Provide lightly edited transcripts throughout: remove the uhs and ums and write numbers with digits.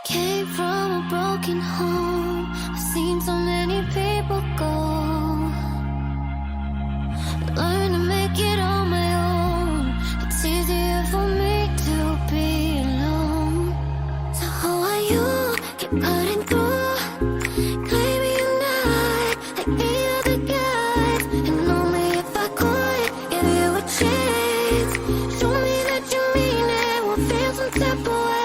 came from a broken home. I've seen so many people go. Learn to make it on my own. It's easier for me to be alone. So how are you? Keep cutting through. Claiming you're not like the other guys. And only if I could give you a chance. Show me that you mean it. We'll feel some type of way.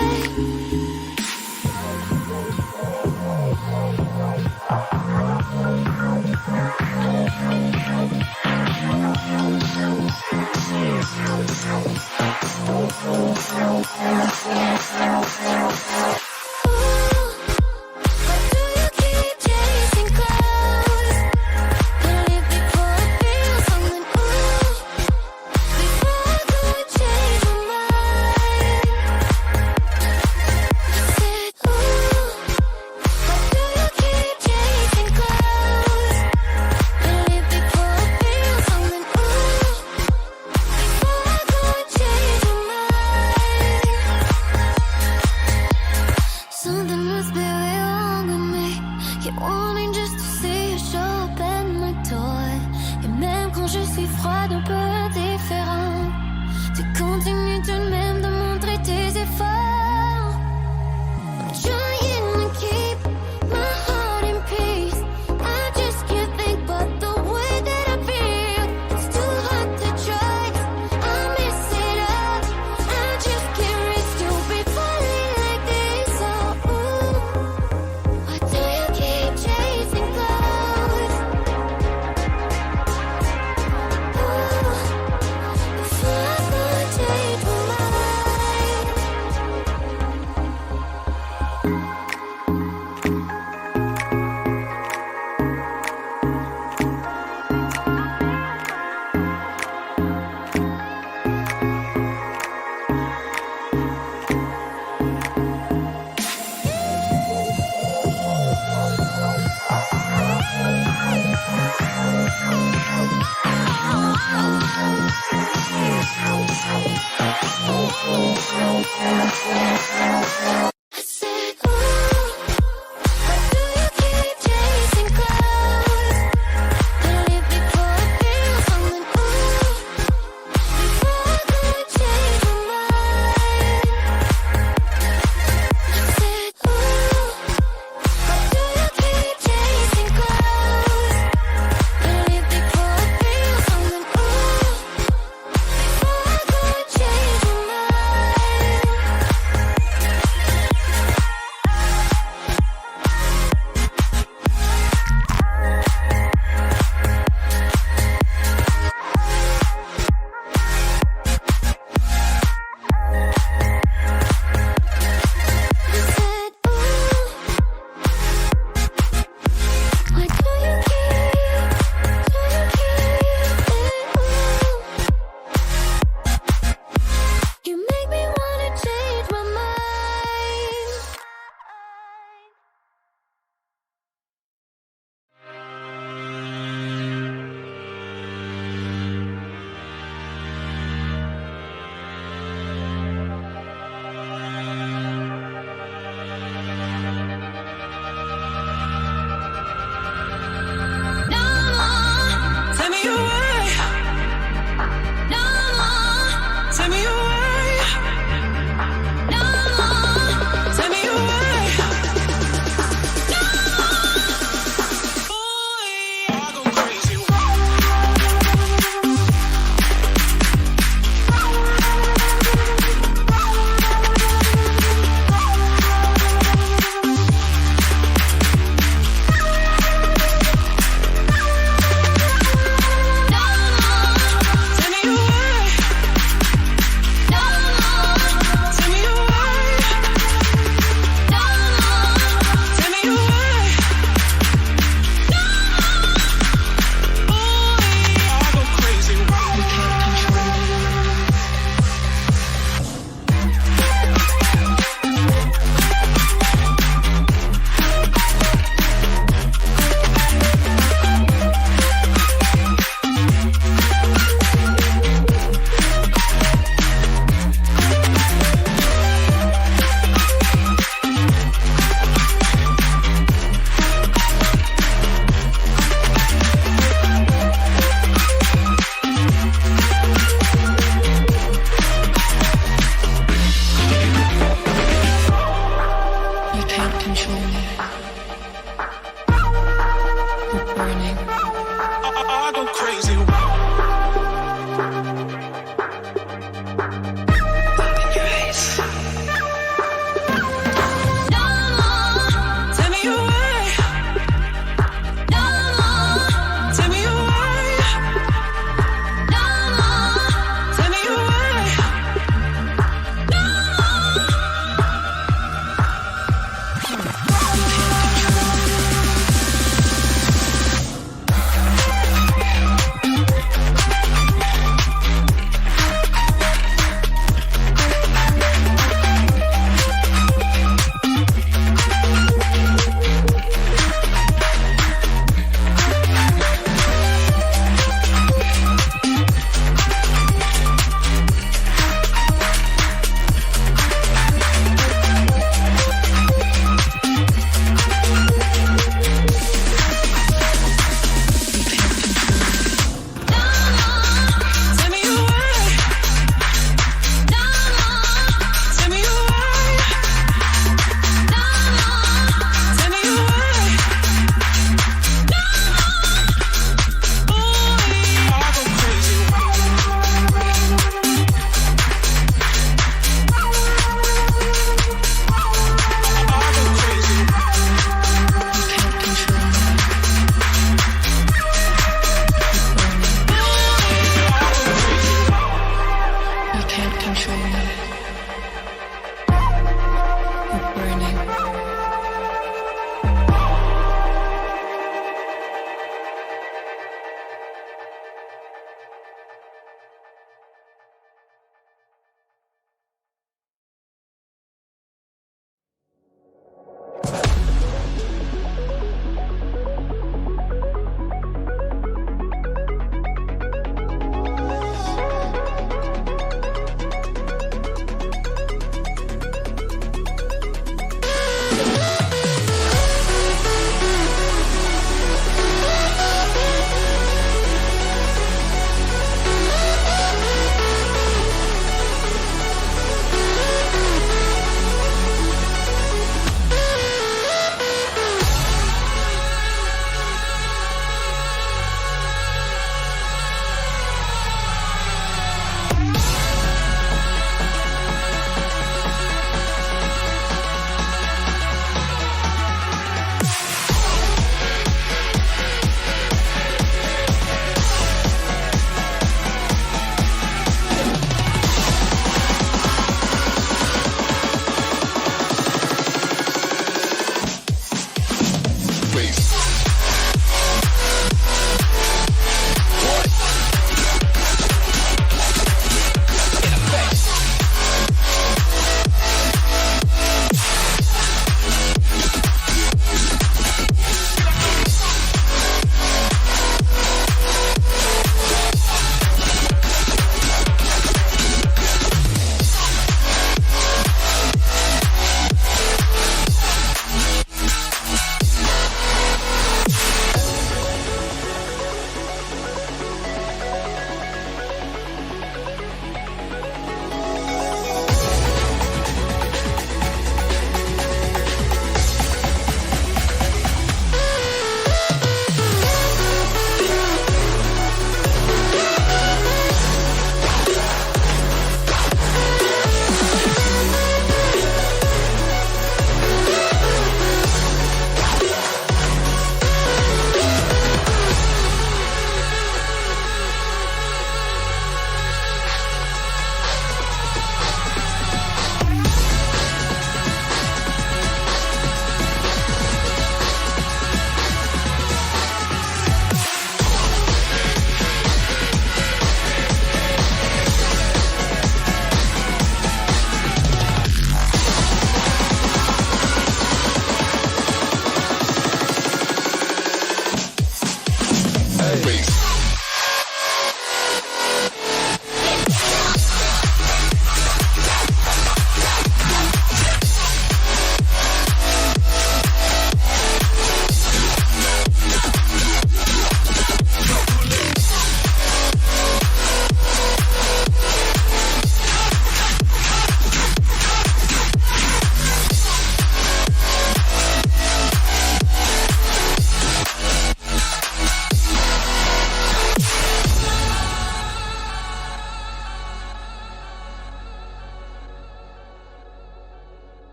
Something must be wrong with me. Keep wanting just to see you show up at my door. Et même quand je suis froide, un peu indifférent, tu continues tout de même de montrer tes efforts. I'm trying to keep my heart in peace. I just can't think but the way that I feel. It's too hard to trust. I mess it up. I just can't risk you be falling like this. So ooh, why do you keep chasing clouds? Ooh, before I go and change my mind. I said, ooh, why do you keep chasing clouds? Better leave before I feel something. Ooh, before I go and change my mind. I said, ooh, why do you keep chasing clouds? Better leave before I feel something. Ooh, before I go and change my mind.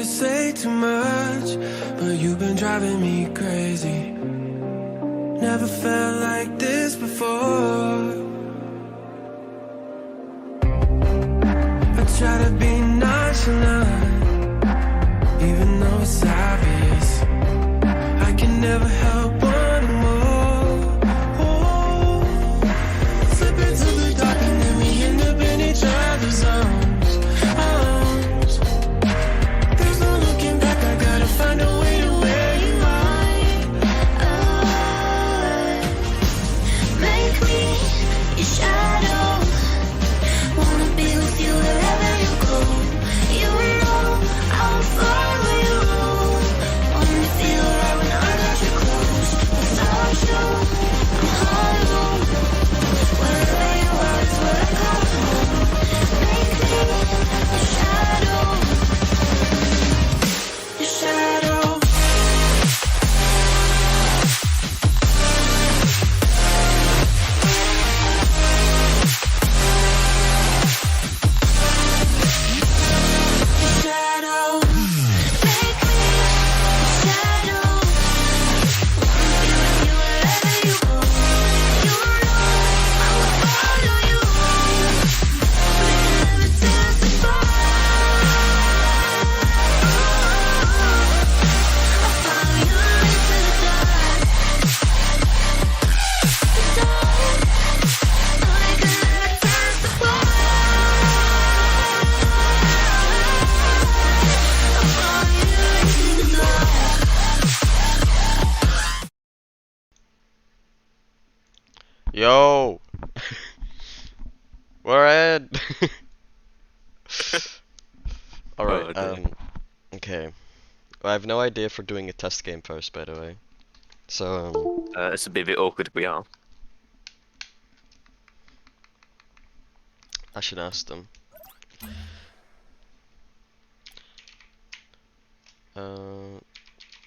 to say too much, but you've been driving me crazy. Never felt like this before. I try to be nonchalant, even though it's obvious. I can never help wanting more. Oh, slip into the dark and then we end up in each other's arms. There's no looking back, I gotta find a way to where you are. Make me your shadow. Wanna be with you wherever you go. You know I'll follow you. Only feel right when I got you close. Without you, I'm hollow. Wherever you are is where I come home. Make me your shadow. Your shadow. Yo! We're in! Alright, okay. I have no idea for doing a test game first, by the way. So, It's a bit awkward if we are. I should ask them.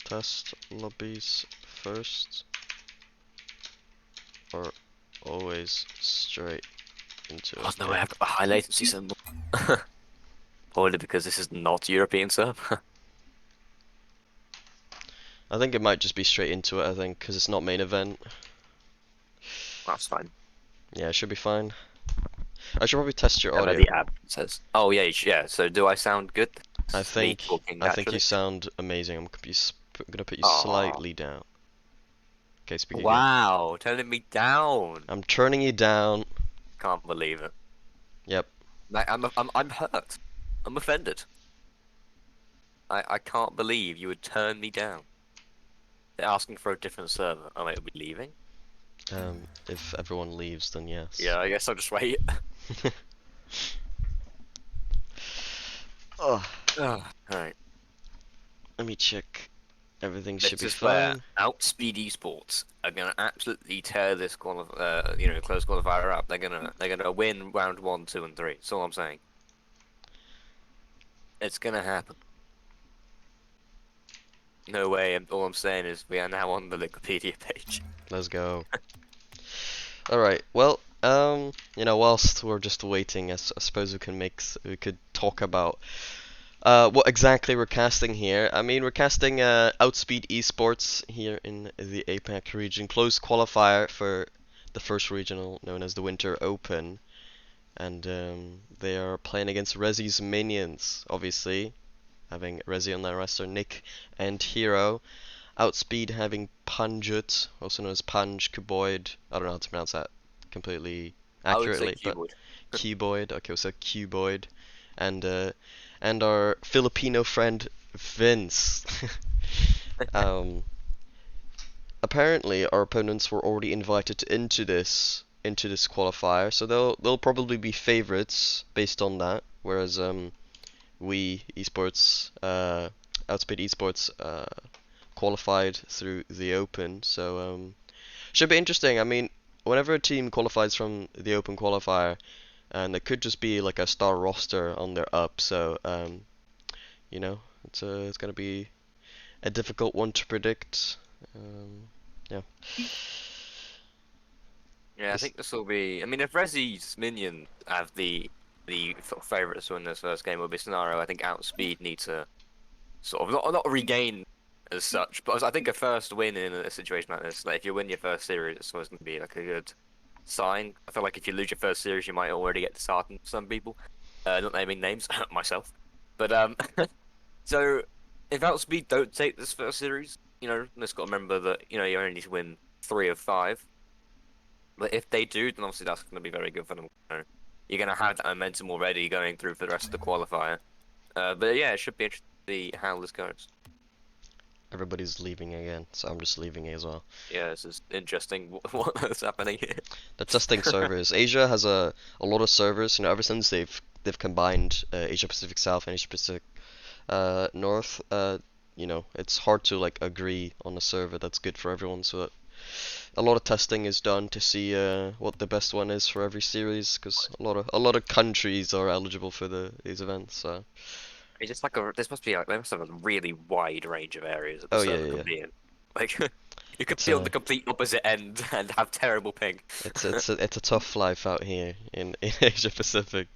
Test lobbies first? Or always straight into Oh it? no, I have a high latency symbol. Probably because this is not European serve. I think it might just be straight into it, I think, because it's not main event. That's fine. Yeah, it should be fine. I should probably test your Whatever audio. the app says. Oh yeah, yeah. So do I sound good? I It's me think talking I think you naturally. sound amazing. I'm gonna put you Aw. slightly down. Okay, speak again. Wow, turning me down. I'm turning you down. Can't believe it. Yep. Like, I'm hurt. I'm offended. I can't believe you would turn me down. They're asking for a different server. Oh wait, are we leaving? If everyone leaves, then yes. Yeah, I guess I'll just wait. Oh, Alright. let me check. Everything This should be is where fine. OutSpeed eSports are gonna absolutely tear this close qualifier up. They're gonna win round 1, 2, and 3. That's all I'm saying. It's gonna happen. No way. All I'm saying is we are now on the Wikipedia page. Let's go. Alright, well, whilst we're just waiting, I suppose we could talk about what exactly we're casting here. I mean, we're casting OutSpeed eSports here in the APAC region, closed qualifier for the first regional known as the Winter Open. And they are playing against Rezi's minions, obviously, having Rezi on their roster, Nick and Hero. OutSpeed having Panjut, also known as Panj Cuboid. I don't know how to pronounce that completely accurately, but Cuboid. Okay, so Cuboid, and our Filipino friend Vince. Apparently, our opponents were already invited into this qualifier, so they'll probably be favorites based on that. Whereas we esports, OutSpeed esports, qualified through the Open, so should be interesting. I mean, whenever a team qualifies from the Open qualifier, and it could just be like a star roster on their up, so it's gonna be a difficult one to predict. Yeah. Yeah, I think this will be. I mean, if Rezi's minion have the favourites to win this first game will be scenario, I think OutSpeed need to sort of not regain as such, but I think a first win in a situation like this, like if you win your first series, it's always going to be like a good sign. I feel like if you lose your first series, you might already get disheartened for some people. Not naming names, myself. But so if OutSpeed don't take this first series, just got to remember that you only need to win 3 of 5. But if they do, then obviously that's going to be very good for them. You're going to have that momentum already going through for the rest of the qualifier. But yeah, it should be interesting to see how this goes. Everybody's leaving again, so I'm just leaving as well. Yeah, this is interesting what's happening here. The testing servers. Asia has a lot of servers. Ever since they've combined Asia Pacific South and Asia Pacific North. It's hard to like agree on a server that's good for everyone. So that a lot of testing is done to see what the best one is for every series, because a lot of countries are eligible for these events. So. It's just like this must be like they must have a really wide range of areas that the Oh server yeah. can be in. Like you could It's be on the complete opposite end and have terrible ping. it's a tough life out here in Asia Pacific.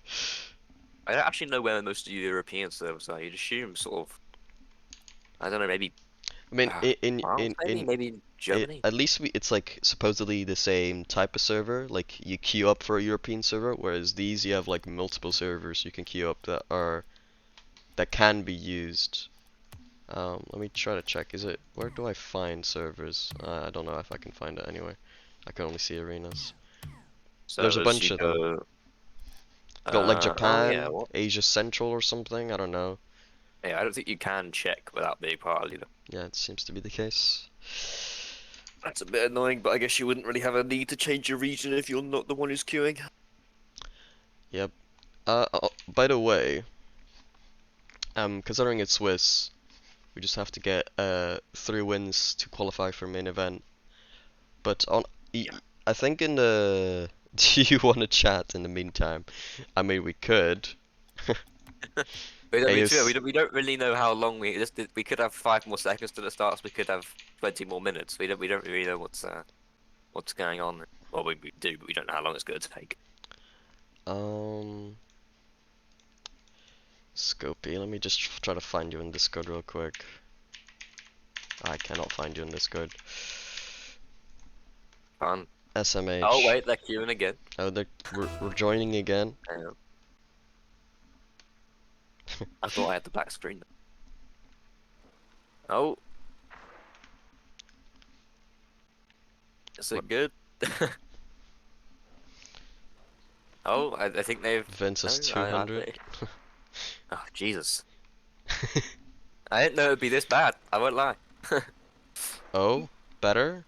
I don't actually know where most of the European servers are. You'd assume sort of, I don't know, maybe I mean, France, maybe Germany. at least it's like supposedly the same type of server. Like you queue up for a European server, whereas these you have like multiple servers you can queue up that can be used. Let me try to check. Where do I find servers? I don't know if I can find it anywhere. I can only see arenas. There's a bunch of them. Got like Japan, what? Asia Central or something. I don't know. Yeah, I don't think you can check without being part of the leader. Yeah, it seems to be the case. That's a bit annoying, but I guess you wouldn't really have a need to change your region if you're not the one who's queuing. Yep. By the way, considering it's Swiss, we just have to get 3 wins to qualify for main event. But I think in the do you want to chat in the meantime? I mean, we could. We don't really know how long we could have 5 more seconds to the start, so we could have 20 more minutes. We don't really know what's going on. Well, we do, but we don't know how long it's going to take. Scopy, let me just try to find you in Discord real quick. I cannot find you in Discord. Fun. SMH. Oh wait, they're queuing again. Oh, we're joining again. I thought I had the black screen. Oh. Is it good? Oh, I think they've... Vince is 200. Oh, Jesus. I didn't know it would be this bad. I won't lie. Oh, better?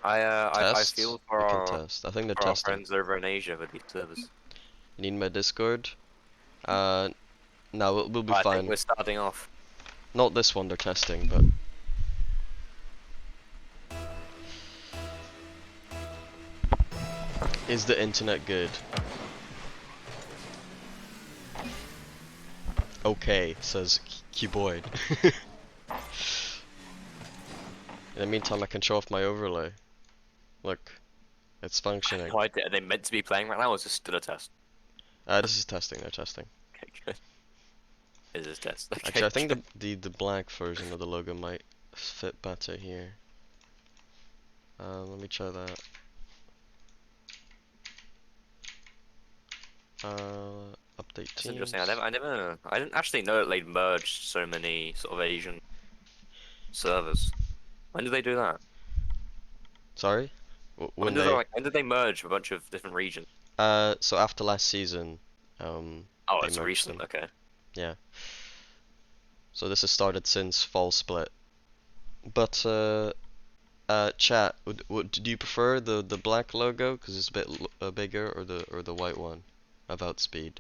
I feel for we our, can test. I think they're for our testing. friends over in Asia with these servers. You need my Discord? No, we'll be I fine. think we're starting off. Not this one they're testing, but... Is the internet good? Okay, says Keyboard. In the meantime, I can show off my overlay. Look, it's functioning. Are they meant to be playing right now, or is this still a test? This is testing. They're testing. Okay, good. Is this test? Okay, Actually, I think the black version of the logo might fit better here. Let me try that. Update That's teams. interesting. I didn't actually know that they'd merged so many sort of Asian servers. When did they do that? Sorry? When did they merge a bunch of different regions? So after last season, Oh, they it's merged recent. them. Okay. Yeah. So this has started since fall split. But chat, do you prefer the black logo because it's a bit bigger, or the white one of OutSpeed?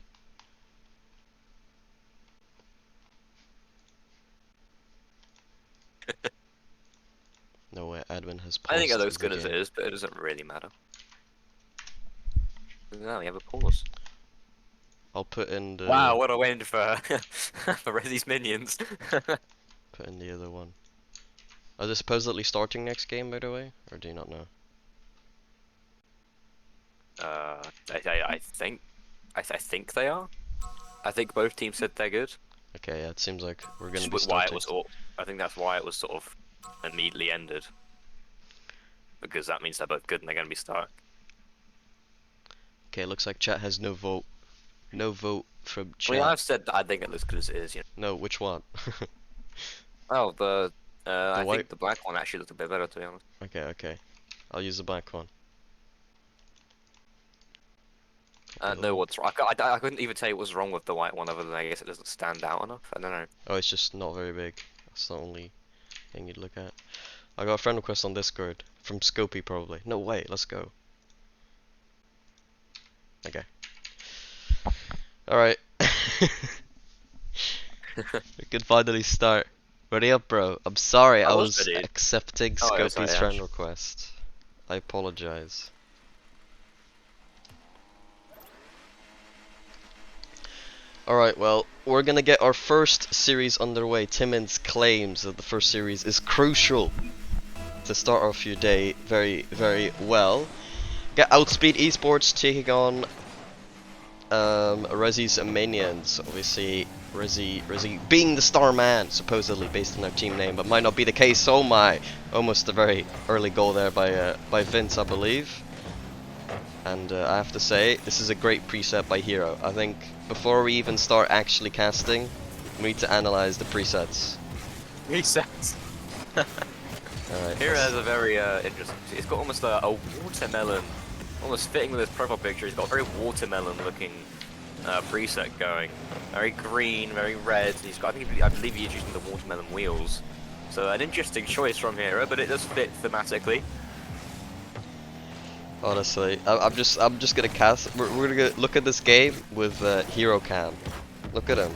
No way, admin has paused I think it looks the good as game. it is, but it doesn't really matter. Now we have a pause. I'll put in the Wow, what a win for for these minions. put in the other one. Are they supposedly starting next game, by the way, or do you not know? I think they are. I think both teams said they're good. Okay, yeah, it seems like we're gonna Just be why it starting. was. I think that's why it was sort of immediately ended. Because that means they're both good and they're gonna be starting. Okay, looks like chat has no vote. No vote from I mean, chat. I've said that I think it looks good as it is. You No, which one? know. Oh, I white? think the black one actually looked a bit better, to be honest. Okay, okay. I'll use the black one. No, what's wrong? I couldn't even tell you what's wrong with the white one, other than I guess it doesn't stand out enough. I don't know. Oh, it's just not very big. That's the only thing you'd look at. I got a friend request on Discord from Scopy probably. No way, let's go. Okay. Alright. We can finally start. Ready up, bro. I'm sorry, I was ready. accepting Oh, yeah, Scopy's sorry, friend Ash. request. I apologize. Alright, well, we're gonna get our first series underway. Timmins claims that the first series is crucial to start off your day very, very well. Get OutSpeed eSports taking on Rezi's Minions. Obviously, Rezi being the star man, supposedly based on their team name, but might not be the case. Oh my! Almost a very early goal there by Vince, I believe. And I have to say, this is a great preset by Hero. I think before we even start actually casting, we need to analyze the presets. Resets. Alright. Here has a very interesting. It's got almost a watermelon, almost fitting with his profile picture. He's got a very watermelon-looking preset going. Very green, very red. He's got. I believe he's using the watermelon wheels. So an interesting choice from Hero, but it does fit thematically. Honestly, I'm just gonna cast. We're gonna look at this game with Hero Cam. Look at him.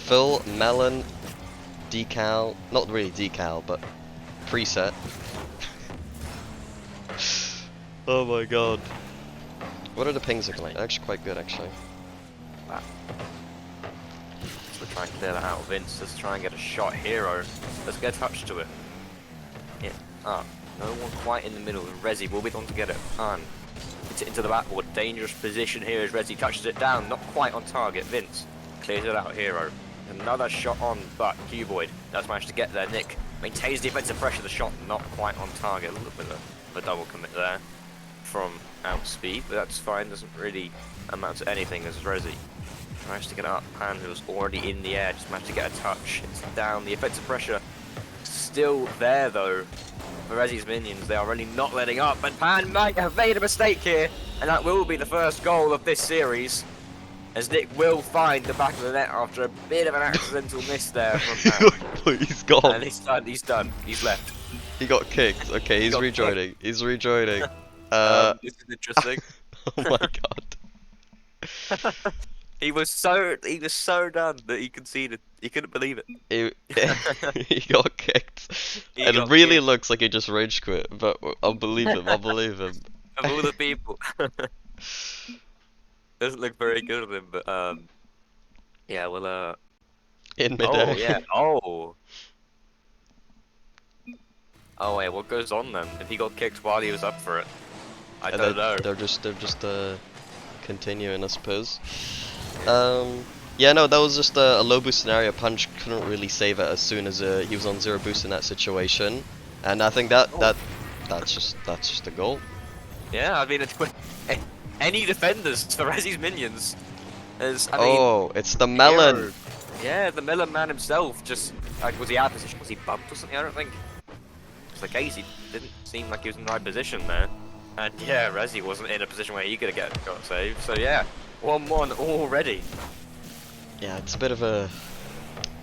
Full melon decal, not really decal, but preset. Oh my god. What are the pings looking like? They're actually quite good, actually. Wow. Let's try and clear that out, Vince. Let's try and get a shot. Hero. Let's get a touch to it. Yeah. Ah. No one quite in the middle. Rezi will be the one to get it. Pan. It's into the backboard. Dangerous position here as Rezi touches it down. Not quite on target. Vince clears it out. Hero. Another shot on, but Cuboid does manage to get there. Nick maintains the defensive pressure. The shot not quite on target. A little bit of a double commit there from OutSpeed, but that's fine. Doesn't really amount to anything as Rezi managed to get it up. Pan, who was already in the air, just managed to get a touch. It's down. The offensive pressure still there though. For Rezi's Minions, they are really not letting up, and Pan might have made a mistake here, and that will be the first goal of this series, as Nick will find the back of the net after a bit of an accidental miss there from Pan. He's gone. And he's done, he's left. He got kicked. Okay, he's got rejoining. He's rejoining. This is interesting. Oh my god. He was so done that he conceded. He couldn't believe it. He got kicked. It really looks like he just rage quit, but I'll believe him. I'll believe him. Of all the people. Doesn't look very good of him, but yeah, well In midair. oh yeah, oh. Oh wait, what goes on then? If he got kicked while he was up for it, I And don't know. They're just continuing, I suppose. Yeah, no, that was just a low boost scenario. Punch couldn't really save it as soon as he was on 0 boost in that situation, and I think that's just a goal. Yeah, I mean it's any defenders for Rezi's Minions. As I mean, Oh, it's the melon. Hero. Yeah, the melon man himself. Just like, was he out of position? Was he bumped or something? I don't think. It's the case. He didn't seem like he was in the right position there. And yeah, Rezi wasn't in a position where he could have got saved. So yeah, 1-1 already. Yeah, it's a bit of a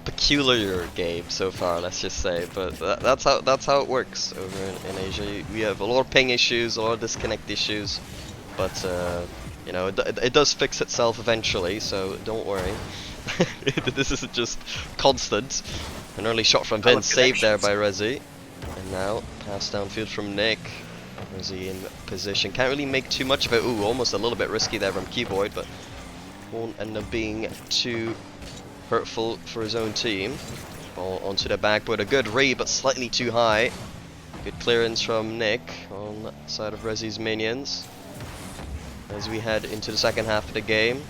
peculiar game so far, let's just say, but that's how it works over in Asia. We have a lot of ping issues, a lot of disconnect issues, but you know, it does fix itself eventually, so don't worry. This isn't just constant. An early shot from Vince, saved there by Rezi, and now pass downfield from Nick. Rezi in position, can't really make too much of it. Ooh, almost a little bit risky there from Keyboard, but won't end up being too hurtful for his own team. Ball onto the backboard, a good read, but slightly too high. Good clearance from Nick on the side of Rezi's Minions. As we head into the second half of the game,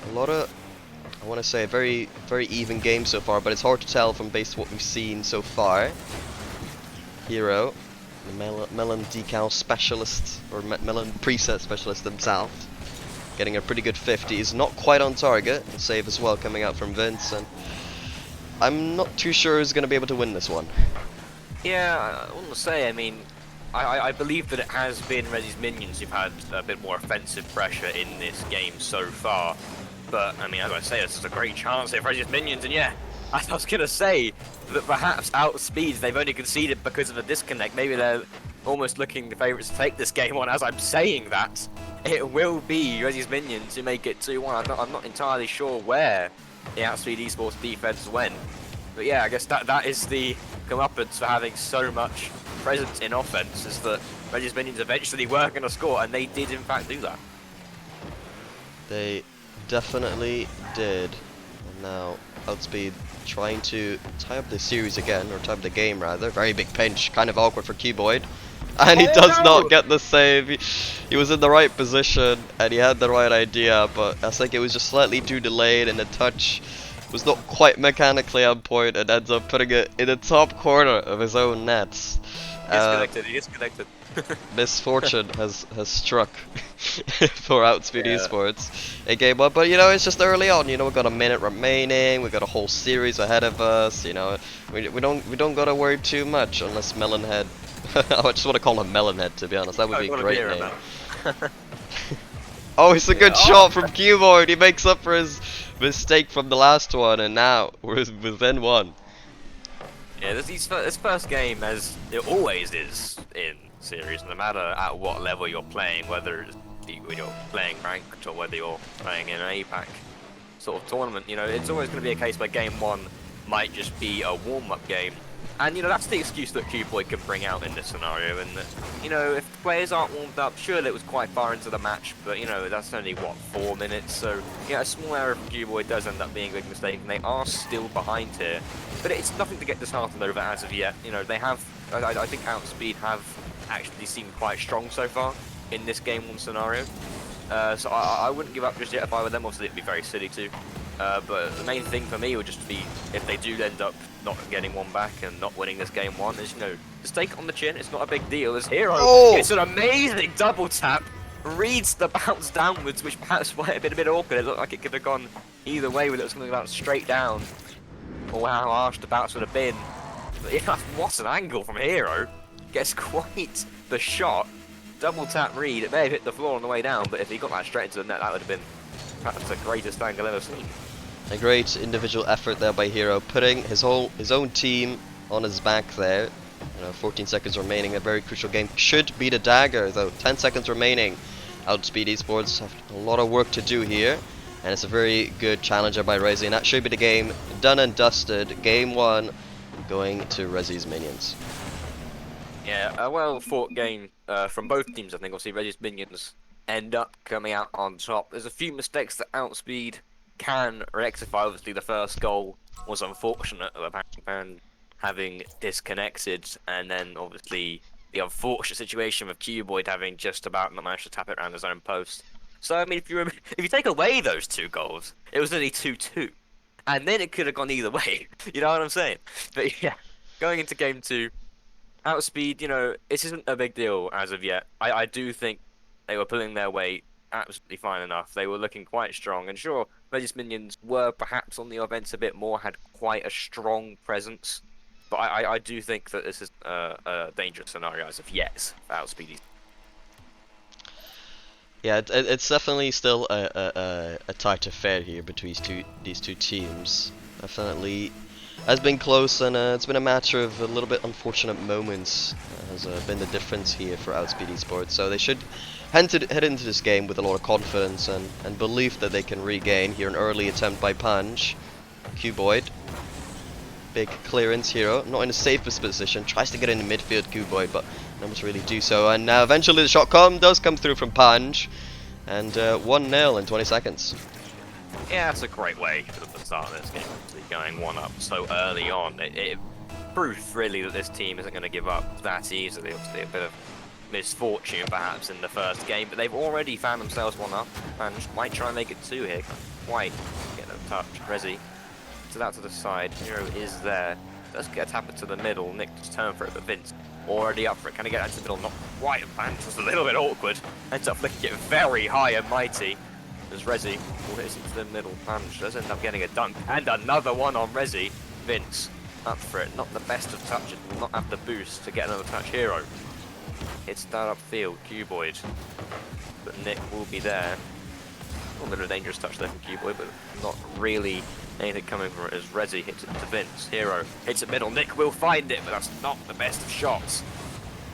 a lot of I want to say a very, very even game so far, but it's hard to tell from based on what we've seen so far. Hero, the melon decal specialist, or melon preset specialist himself, getting a pretty good 50. He's not quite on target. The save as well coming out from Vince, and I'm not too sure who's going to be able to win this one. Yeah, I want to say, I mean, I believe that it has been Rezi's minions who've had a bit more offensive pressure in this game so far. But, I mean, as I say, this is a great chance here for Rezi's minions, and yeah, I was going to say that perhaps OutSpeed, they've only conceded because of a disconnect. Maybe they're almost looking the favourites to take this game on. As I'm saying that, it will be Rezi's minions who make it 2-1. I'm not entirely sure where the OutSpeed eSports defense went. But yeah, I guess that is the comeuppance for having so much presence in offense, is that Rezi's minions eventually were going to score, and they did in fact do that. They definitely did. And now OutSpeed trying to tie up the series again, or tie up the game rather. Very big pinch, kind of awkward for Cuboid. And he does not get the save. He was in the right position and he had the right idea, but I think it was just slightly too delayed, and the touch was not quite mechanically on point, and ends up putting it in the top corner of his own nets. He is connected. Misfortune has struck for OutSpeed eSports in game 1, but you know, it's just early on. You know, we've got a minute remaining, we've got a whole series ahead of us. You know, we don't gotta worry too much unless Melonhead. I just want to call him Melonhead, to be honest. That would be a great name. Oh, it's a good shot from Cuboid. He makes up for his mistake from the last one, and now we're within one. Yeah, this first game, as it always is in series, no matter at what level you're playing, whether you're playing ranked or whether you're playing in an APAC sort of tournament, you know, it's always going to be a case where game 1 might just be a warm-up game. And, you know, that's the excuse that Cuboid can bring out in this scenario, and, you know, if the players aren't warmed up, sure, it was quite far into the match, but, you know, that's only, what, 4 minutes, so, yeah, a small error from Cuboid does end up being a big mistake, and they are still behind here, but it's nothing to get disheartened over as of yet. You know, they have, I think OutSpeed have actually seemed quite strong so far in this game 1 scenario, so I wouldn't give up just yet if I were them. Obviously, it'd be very silly to. But the main thing for me would just be, if they do end up not getting one back and not winning this game 1, is, you know, just take it on the chin. It's not a big deal. As Hero, it's an amazing double tap, reads the bounce downwards, which perhaps might have been a bit awkward. It looked like it could have gone either way, whether it was going to bounce straight down or how harsh the bounce would have been. But yeah, what an angle from Hero. Gets quite the shot. Double tap read. It may have hit the floor on the way down, but if he got that straight into the net, that would have been perhaps the greatest angle ever seen. A great individual effort there by Hero, putting his own team on his back there. You know, 14 seconds remaining, a very crucial game. Should be the dagger though. 10 seconds remaining. OutSpeed eSports have a lot of work to do here, and it's a very good challenger by Rezi, and that should be the game done and dusted. Game 1 going to Rezi's minions. Yeah, a well-fought game from both teams, I think. Obviously, Rezi's minions end up coming out on top. There's a few mistakes that OutSpeed can rectify. Obviously, the first goal was unfortunate, of Pan having disconnected, and then obviously the unfortunate situation with Cuboid having just about not managed to tap it around his own post. So, I mean, if you take away those 2 goals, it was only 2-2, and then it could have gone either way. You know what I'm saying? But yeah, going into game 2. OutSpeed, you know, this isn't a big deal as of yet. I do think they were pulling their weight absolutely fine enough. They were looking quite strong, and sure, Rezi's minions were perhaps on the offense a bit more, had quite a strong presence. But I do think that this is a dangerous scenario as of yet for OutSpeed. Yeah, it's definitely still a tight affair here between these two teams. Definitely has been close, and it's been a matter of a little bit unfortunate moments has been the difference here for OutSpeed eSports. So they should head into this game with a lot of confidence and belief that they can regain. Here an early attempt by Punch. Cuboid. Big clearance. Hero, not in the safest position, tries to get in the midfield, Cuboid, but not able to really do so. And now eventually the shot does come through from Punch, and 1-0 in 20 seconds. Yeah, that's a great way at the start of this game, going 1-up so early on. It proves really that this team isn't going to give up that easily. Obviously, a bit of misfortune perhaps in the first game, but they've already found themselves 1-up and might try and make it 2 here. Quite get a touch. Rezi to that to the side. Hero is there. Does get a tapper to the middle. Nick just turn for it, but Vince already up for it. Can he get into the middle? Not quite. And just a little bit awkward. Ends up flicking it very high and mighty. As Rezi will hit into the middle punch. Does end up getting a dunk. And another one on Rezi. Vince up for it. Not the best of touches. Will not have the boost to get another touch. Hero hits that upfield. Cuboid. But Nick will be there. A little bit of a dangerous touch there from Cuboid, but not really anything coming from it as Rezi hits it to Vince. Hero hits it middle. Nick will find it, but that's not the best of shots.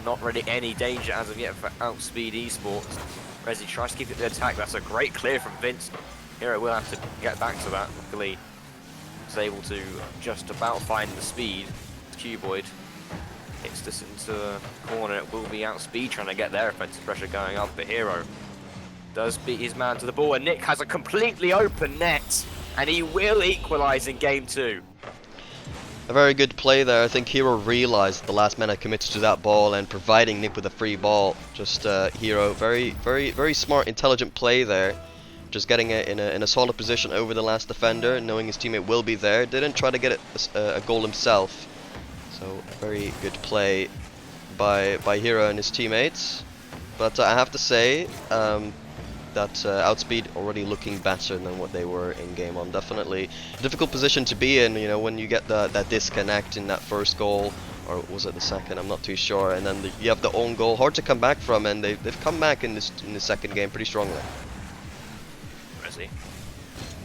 Not really any danger as of yet for OutSpeed eSports. Rezi tries to keep it the attack. That's a great clear from Vince. Hero will have to get back to that. Luckily, he's able to just about find the speed. Cuboid hits this into the corner. It will be OutSpeed trying to get their offensive pressure going up, but Hero does beat his man to the ball, and Nick has a completely open net, and he will equalise in game 2. A very good play there. I think Hero realized the last minute committed to that ball and providing Nick with a free ball. Just Hero, very smart, intelligent play there. Just getting it in a solid position over the last defender, knowing his teammate will be there. Didn't try to get a goal himself. So very good play by Hero and his teammates. But I have to say that OutSpeed already looking better than what they were in game 1. Definitely a difficult position to be in, you know, when you get that disconnect in that first goal, or was it the second? I'm not too sure. And then you have the own goal, hard to come back from, and they've come back in the second game pretty strongly. Rezi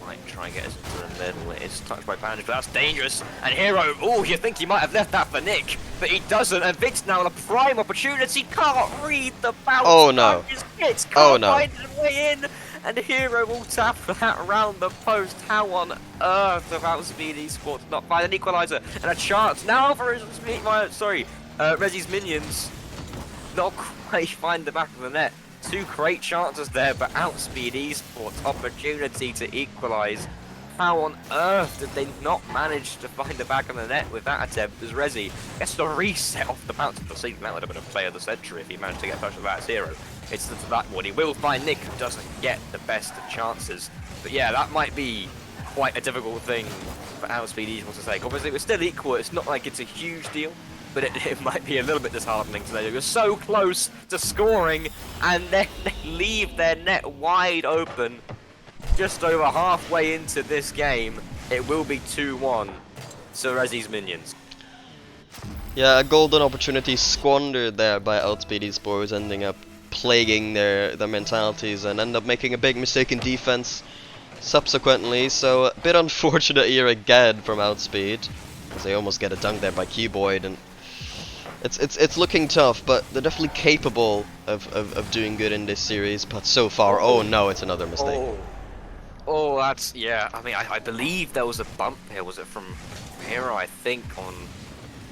might try and get us into the middle. It is touched by Bandage, but that's dangerous. And Hero, oh, you think he might have left that for Nick, but he doesn't. And Vince now in a prime opportunity, can't read the bounce. Oh no! Hits, Oh can't no! find his way in, and Hero will tap that around the post. How on earth have OutSpeed eSports not find an equaliser and a chance now for Rezi's minions? Not quite find the back of the net. 2 great chances there, but OutSpeed eSports opportunity to equalise. How on earth did they not manage to find the back of the net with that attempt as Rezi gets the reset off the bounce of the season? That would have been a player of the century if he managed to get a touch of that as Hero. It's that one. He will find Nick, who doesn't get the best of chances. But yeah, that might be quite a difficult thing for OutSpeed eSports to take. Obviously, we're still equal. It's not like it's a huge deal, but it might be a little bit disheartening today. You're so close to scoring, and then they leave their net wide open. Just over halfway into this game, it will be 2-1 to Rezi's minions. Yeah, a golden opportunity squandered there by OutSpeed eSports, ending up plaguing their mentalities and end up making a big mistake in defense subsequently. So a bit unfortunate here again from OutSpeed, because they almost get a dunk there by Cuboid, and it's looking tough, but they're definitely capable of doing good in this series. But so far, oh no, it's another mistake. Oh, that's, yeah, I mean, I believe there was a bump here. Was it from Hero, I think, on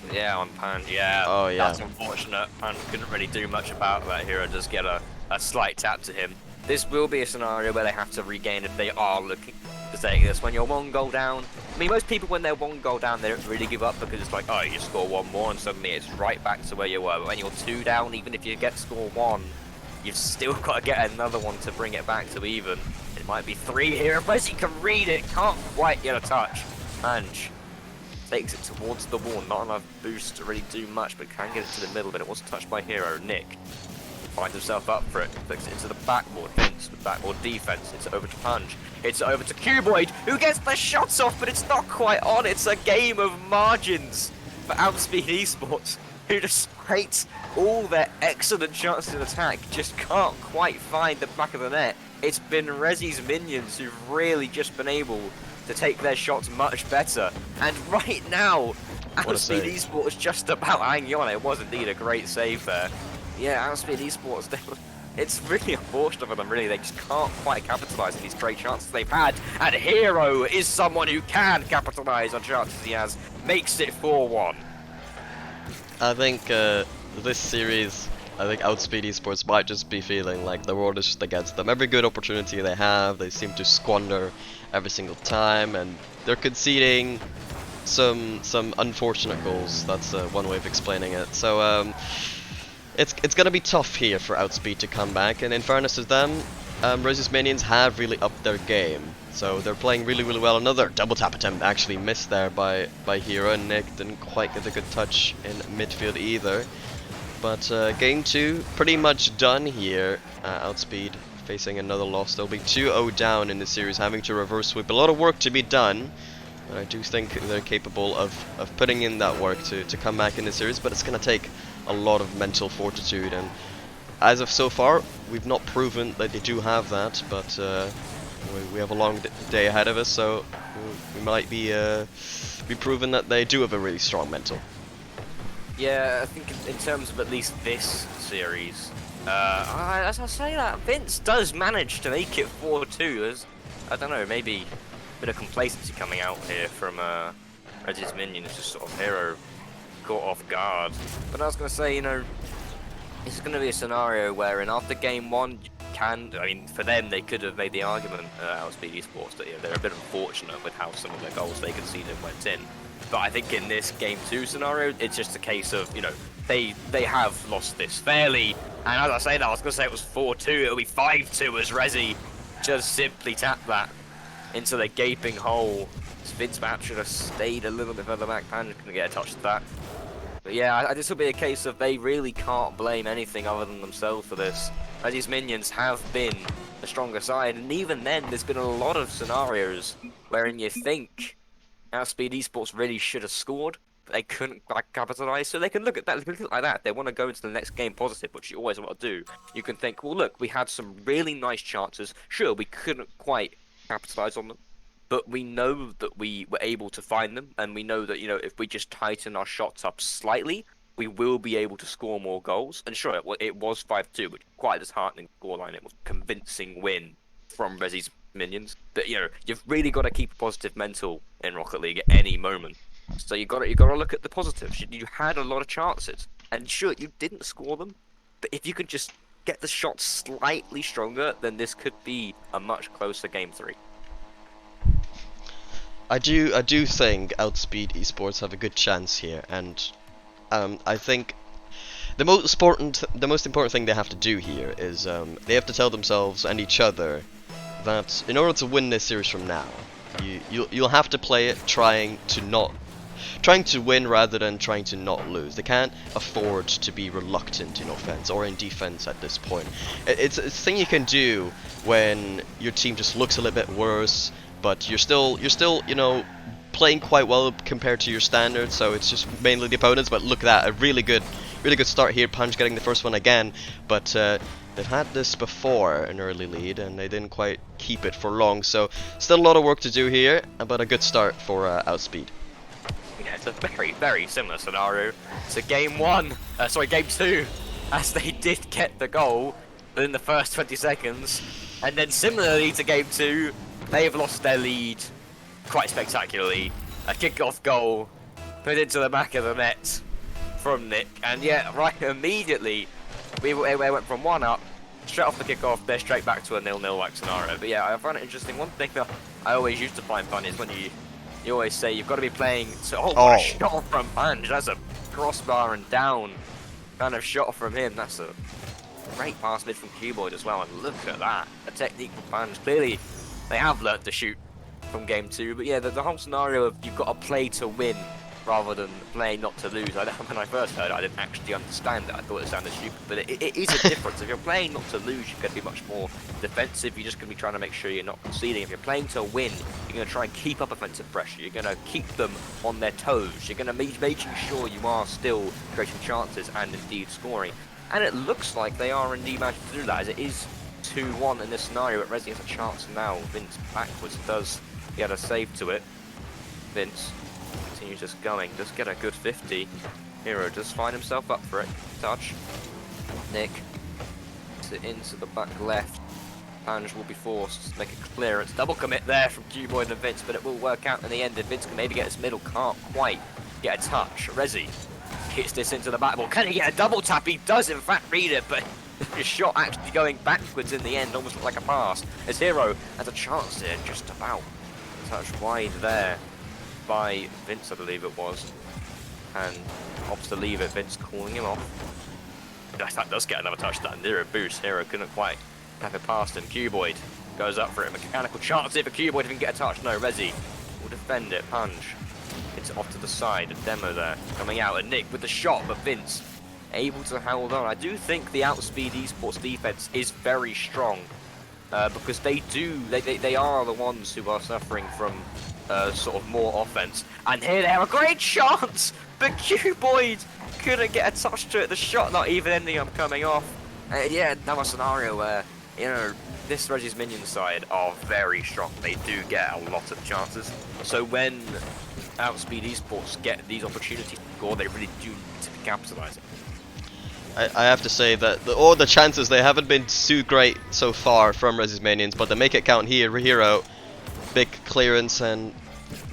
Pan? Yeah, oh, yeah. That's unfortunate. Pan couldn't really do much about that. Hero does get a slight tap to him. This will be a scenario where they have to regain if they are looking to take this. When you're 1 goal down, I mean, most people when they're 1 goal down, they don't really give up because it's like, oh, you score 1 more and suddenly it's right back to where you were. But when you're 2 down, even if you get to score 1, you've still got to get another one to bring it back to even. It might be 3 here. Unless he can read it, can't quite get a touch. Ange takes it towards the wall. Not enough boost to really do much, but can get it to the middle. But it was touched by Hero. Nick finds himself up for it. Flicks it into the backboard. Hints with backboard defense. It's over to Punch. It's over to Cuboid, who gets the shots off, but it's not quite on. It's a game of margins for OutSpeed eSports, who despite all their excellent chances in attack, just can't quite find the back of the net. It's been Rezi's minions who've really just been able to take their shots much better. And right now, OutSpeed eSports just about hanging on. It was indeed a great save there. Yeah, OutSpeed eSports, it's really unfortunate for them, really. They just can't quite capitalise on these great chances they've had. And Hero is someone who can capitalise on chances he has. Makes it 4-1. I think this series, I think OutSpeed eSports might just be feeling like the world is just against them. Every good opportunity they have, they seem to squander every single time, and they're conceding some unfortunate goals. That's one way of explaining it. So it's gonna be tough here for OutSpeed to come back. And in fairness to them, Rezi's minions have really upped their game. So they're playing really, really well. Another double tap attempt actually missed there by Hero, and Nick didn't quite get a good touch in midfield either. But game 2 pretty much done here. OutSpeed facing another loss. They'll be 2-0 down in the series, having to reverse sweep. A lot of work to be done, but I do think they're capable of putting in that work to come back in the series, but it's going to take a lot of mental fortitude, and as of so far, we've not proven that they do have that, but we have a long day ahead of us, so we might be proven that they do have a really strong mental. Yeah, I think in terms of at least this series, as I say that, Vince does manage to make it 4-2. There's, I don't know, maybe a bit of complacency coming out here from Reggie's minions, just sort of Hero caught off guard. But I was going to say, you know, it's going to be a scenario wherein after game 1, I mean, for them, they could have made the argument, OutSpeed eSports, that, you know, they're a bit unfortunate with how some of their goals they conceded went in. But I think in this game 2 scenario, it's just a case of, you know, they have lost this fairly. And as I say that, I was going to say it was 4-2, it'll be 5-2 as Rezi just simply tapped that into the gaping hole. Vince perhaps should have stayed a little bit further back, Pan couldn't get a touch to that. But yeah, this will be a case of they really can't blame anything other than themselves for this. Reggie's minions have been the stronger side, and even then, there's been a lot of scenarios wherein you think OutSpeed eSports really should have scored, but they couldn't capitalize. So they can look at that, like that. They want to go into the next game positive, which you always want to do. You can think, well, look, we had some really nice chances. Sure, we couldn't quite capitalize on them, but we know that we were able to find them, and we know that, you know, if we just tighten our shots up slightly, we will be able to score more goals. And sure, it was 5-2, which quite a disheartening scoreline. It was a convincing win from Reggie's minions. But, you know, you've really got to keep a positive mental in Rocket League at any moment. So you got to look at the positives. You had a lot of chances, and sure, you didn't score them, but if you could just get the shots slightly stronger, then this could be a much closer game 3. I do think OutSpeed eSports have a good chance here, and I think the most important thing they have to do here is they have to tell themselves and each other that in order to win this series from now, you'll have to play it trying to win rather than trying to not lose. They can't afford to be reluctant in offense or in defense at this point. It's a thing you can do when your team just looks a little bit worse, but you're still you know, playing quite well compared to your standards, so it's just mainly the opponents. But look at that, a really good start here. Punch getting the first one again, but they've had this before, an early lead, and they didn't quite keep it for long, so still a lot of work to do here, but a good start for OutSpeed. Yeah, it's a very, very similar scenario to game 2, as they did get the goal within the first 20 seconds, and then similarly to game 2, they've lost their lead quite spectacularly. A kick-off goal put into the back of the net from Nick, and yeah, right immediately we went from 1 up, straight off the kick-off, they're straight back to a 0-0 like scenario. But yeah, I find it interesting. One thing that I always used to find fun is when you always say you've got to be playing to, what a shot from Panj, that's a crossbar and down kind of shot from him. That's a great pass mid from Cuboid as well, and look at that, a technique from Panj. Clearly they have learnt to shoot from game 2, but yeah, the whole scenario of you've got to play to win rather than play not to lose. When I first heard it, I didn't actually understand it. I thought it sounded stupid, but it is a difference. If you're playing not to lose, you're going to be much more defensive. You're just going to be trying to make sure you're not conceding. If you're playing to win, you're going to try and keep up offensive pressure. You're going to keep them on their toes. You're going to be making sure you are still creating chances and indeed scoring. And it looks like they are indeed managing to do that, as it is 2-1 in this scenario. But Resi has a chance now. Vince backwards does get a save to it. Vince continues just going, does get a good 50. Hero does find himself up for it. Touch. Nick into the back left. Panj will be forced to make a clearance. Double commit there from Cuboid and Vince, but it will work out in the end. And Vince can maybe get his middle, can't quite get a touch. Rezi hits this into the back ball. Can he get a double tap? He does in fact read it, but his shot actually going backwards in the end, almost looked like a pass. As Hero has a chance here, just about. Touch wide there by Vince, I believe it was, and opts to leave it. Vince calling him off. That does get another touch. That Nero boost. Hero couldn't quite tap it past him. Cuboid goes up for it. Mechanical chance here for Cuboid to even get a touch. No, Rezi will defend it. Punch. It's off to the side. A demo there coming out. And Nick with the shot, but Vince able to hold on. I do think the OutSpeed eSports defense is very strong because they are the ones who are suffering from sort of more offense. And here they have a great chance, but Cuboid couldn't get a touch to it. The shot not even ending up coming off. Yeah, another scenario where, you know, this Reggie's Minion side are very strong. They do get a lot of chances. So when OutSpeed eSports get these opportunities to score, they really do need to be capitalizing. I have to say that all the chances, they haven't been too great so far from Reggie's Minions, but they make it count here. Hero, big clearance, and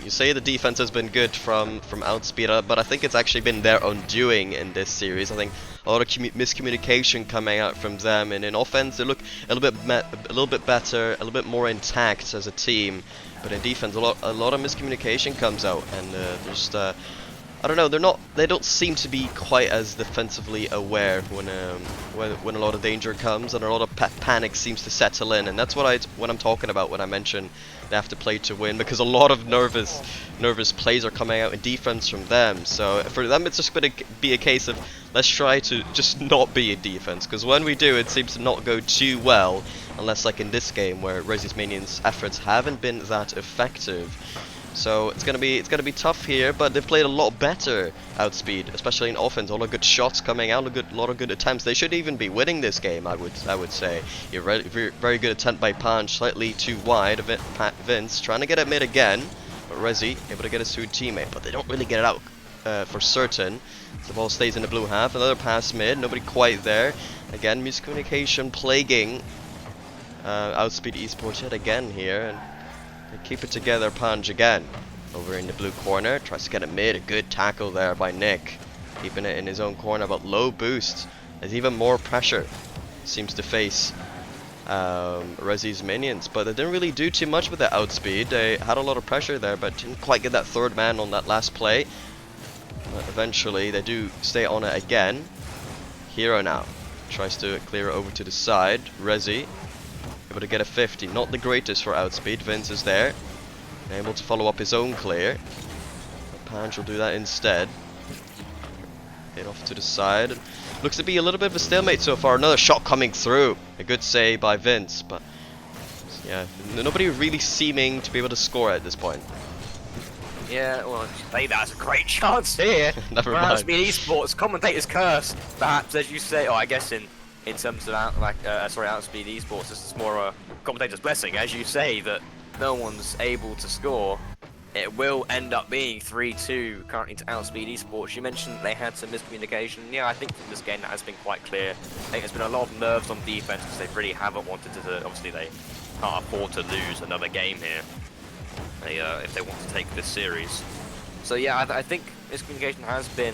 you say the defense has been good from OutSpeed, but I think it's actually been their own doing in this series. I think a lot of miscommunication coming out from them, and in offense they look a little bit better, a little bit more intact as a team. But in defense, a lot of miscommunication comes out, and just I don't know, they don't seem to be quite as defensively aware when a lot of danger comes and a lot of panic seems to settle in, and that's what I'm talking about when I mention they have to play to win, because a lot of nervous plays are coming out in defense from them. So for them, it's just going to be a case of let's try to just not be in defense, because when we do, it seems to not go too well, unless like in this game where Reggie's Minions' efforts haven't been that effective. So it's gonna be tough here, but they've played a lot better OutSpeed, especially in offense. A lot of good shots coming out, a lot of good attempts. They should even be winning this game, I would say. Very good attempt by Punch, slightly too wide. Vince trying to get it mid again, but Rezi able to get it to a teammate, but they don't really get it out for certain. The ball stays in the blue half. Another pass mid, nobody quite there. Again, miscommunication plaguing OutSpeed eSports yet again here. And keep it together, Punch again. Over in the blue corner, tries to get it mid. A good tackle there by Nick. Keeping it in his own corner, but low boost. There's even more pressure. Seems to face Rezi's Minions, but they didn't really do too much with the OutSpeed. They had a lot of pressure there, but didn't quite get that third man on that last play. But eventually, they do stay on it again. Hero now tries to clear it over to the side. Rezi able to get a 50, not the greatest for OutSpeed. Vince is there, able to follow up his own clear. Punch will do that instead. Hit off to the side. Looks to be a little bit of a stalemate so far. Another shot coming through. A good save by Vince, but yeah, nobody really seeming to be able to score at this point. Yeah, well, that's a great chance here. Never mind. OutSpeed eSports, commentator's curse, perhaps, as you say. Oh, I guess in terms of OutSpeed eSports, this is more a commentator's blessing, as you say, that no one's able to score. It will end up being 3-2 currently to OutSpeed eSports. You mentioned they had some miscommunication. Yeah, I think in this game that has been quite clear. I think there's been a lot of nerves on defense because they really haven't wanted to. Obviously, they can't afford to lose another game here. If they want to take this series. So yeah, I think miscommunication has been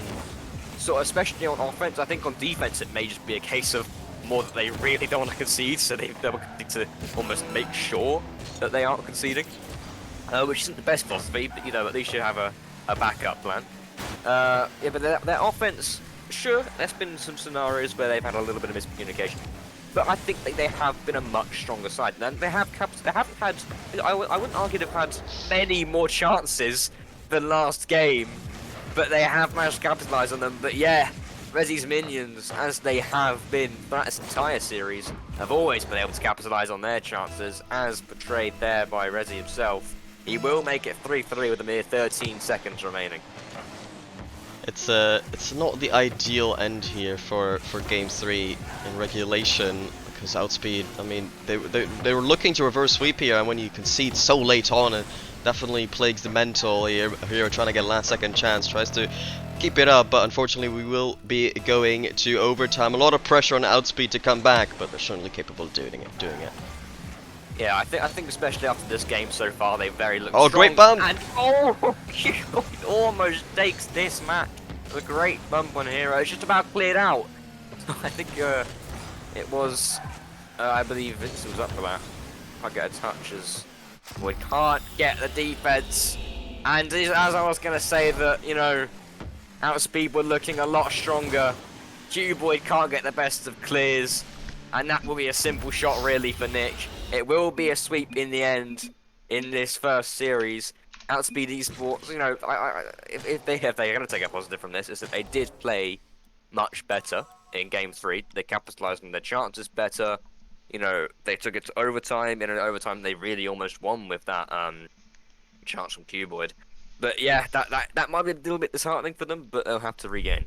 sort of, especially on offense. I think on defense it may just be a case of more that they really don't want to concede, so they need to almost make sure that they aren't conceding, which isn't the best philosophy, but you know, at least you have a backup plan. Yeah, but their offense, sure, there's been some scenarios where they've had a little bit of miscommunication, but I think they have been a much stronger side. And they haven't had, I wouldn't argue they've had many more chances than last game, but they have managed to capitalize on them. But yeah, Rezi's Minions, as they have been throughout this entire series, have always been able to capitalize on their chances, as portrayed there by Rezi himself. He will make it 3-3 with a mere 13 seconds remaining. It's not the ideal end here for Game 3 in regulation, because OutSpeed, I mean, they were looking to reverse sweep here, and when you concede so late on, it definitely plagues the mental here. Hero trying to get a last second chance, tries to keep it up, but unfortunately we will be going to overtime. A lot of pressure on OutSpeed to come back, but they're certainly capable of doing it. Yeah, I think especially after this game so far, they've very looked strong. Great bump! And he almost takes this match. A great bump on Hero. It's just about cleared out. I think it was, I believe Vince was up for that. Can't get a touch as we can't get the defense. And as I was going to say that, you know, OutSpeed were looking a lot stronger. Cuboid can't get the best of clears. and that will be a simple shot really for Nick. It will be a sweep in the end in this first series. Outspeed eSports, you know, if they're going to take a positive from this, is that they did play much better in Game 3. They capitalized on their chances better. You know, they took it to overtime. In an overtime, they really almost won with that chance from Cuboid. But yeah, that might be a little bit disheartening for them, but they'll have to regain.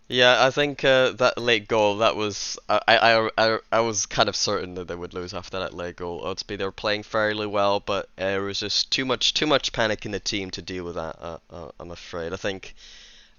Yeah, I think that late goal, that was I was kind of certain that they would lose after that late goal. Outspeed, they were playing fairly well, but there was just too much panic in the team to deal with that. I'm afraid. I think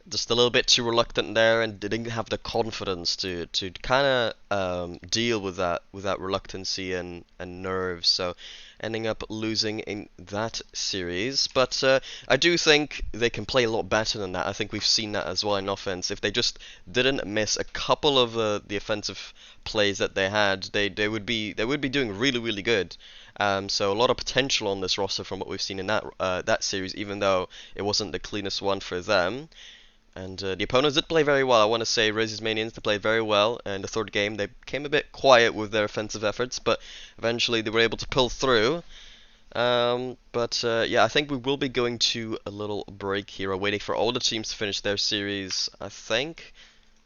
just a little bit too reluctant there, and they didn't have the confidence to kind of deal with that reluctancy and nerves. So ending up losing in that series. But I do think they can play a lot better than that. I think we've seen that as well in offense. If they just didn't miss a couple of the offensive plays that they had, they would be doing really good. So a lot of potential on this roster from what we've seen in that series, even though it wasn't the cleanest one for them. And the opponents did play very well. I want to say Riz's Manians, they played very well. And the third game, they became a bit quiet with their offensive efforts, but eventually they were able to pull through. Yeah, I think we will be going to a little break here. We're waiting for all the teams to finish their series, I think,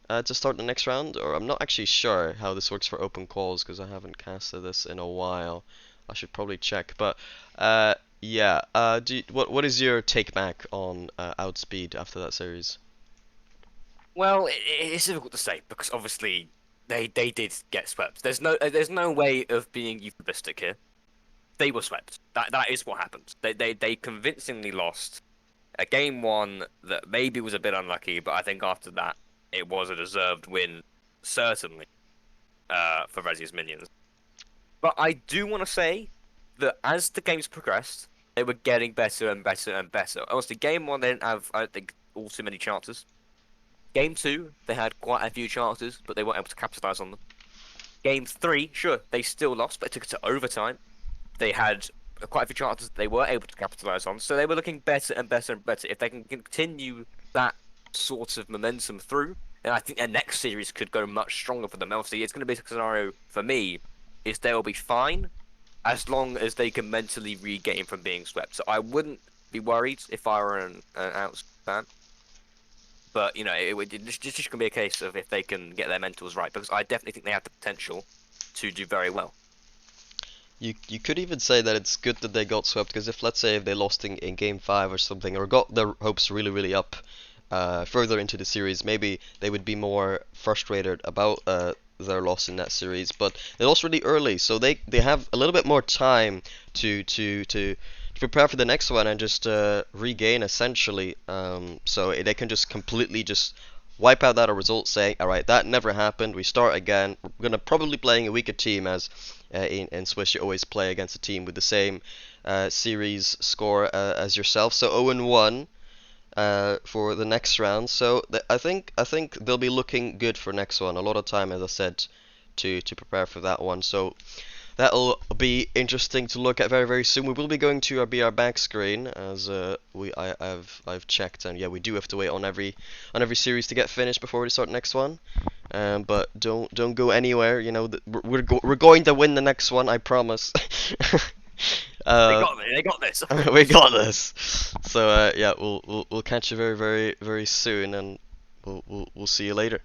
to start the next round. Or I'm not actually sure how this works for open calls, because I haven't casted this in a while. I should probably check. But yeah, what is your take back on Outspeed after that series? Well, it's difficult to say because obviously they did get swept. There's no way of being euphemistic here. They were swept. That is what happened. They convincingly lost a game one that maybe was a bit unlucky, but I think after that it was a deserved win, certainly, for Rezi's Minions. But I do want to say that as the games progressed, they were getting better and better and better. Honestly, game one they didn't have, I don't think, all too many chances. Game 2, they had quite a few chances, but they weren't able to capitalize on them. Game 3, sure, they still lost, but it took it to overtime. They had quite a few chances they were able to capitalize on, so they were looking better and better and better. If they can continue that sort of momentum through, then I think their next series could go much stronger for them. Obviously, it's going to be a scenario for me is they'll be fine as long as they can mentally regain from being swept. So I wouldn't be worried if I were an Outs fan. But, you know, it's just going to be a case of if they can get their mentals right, because I definitely think they have the potential to do very well. You could even say that it's good that they got swept, because let's say if they lost in game 5 or something, or got their hopes really up further into the series, maybe they would be more frustrated about their loss in that series. But they lost really early, so they have a little bit more time to prepare for the next one and just regain essentially. So they can just completely just wipe out that result, saying, all right, that never happened. We start again. We're gonna probably playing a weaker team, as in Swiss you always play against a team with the same series score as yourself. So 0-1 for the next round. So I think they'll be looking good for next one. A lot of time, as I said, to prepare for that one. So that'll be interesting to look at very soon. We will be going to our back screen, as I've checked, and yeah, we do have to wait on every series to get finished before we start the next one. But don't go anywhere. You know, we're going to win the next one, I promise. They got this. We got this. So yeah, we'll catch you very soon, and we'll see you later.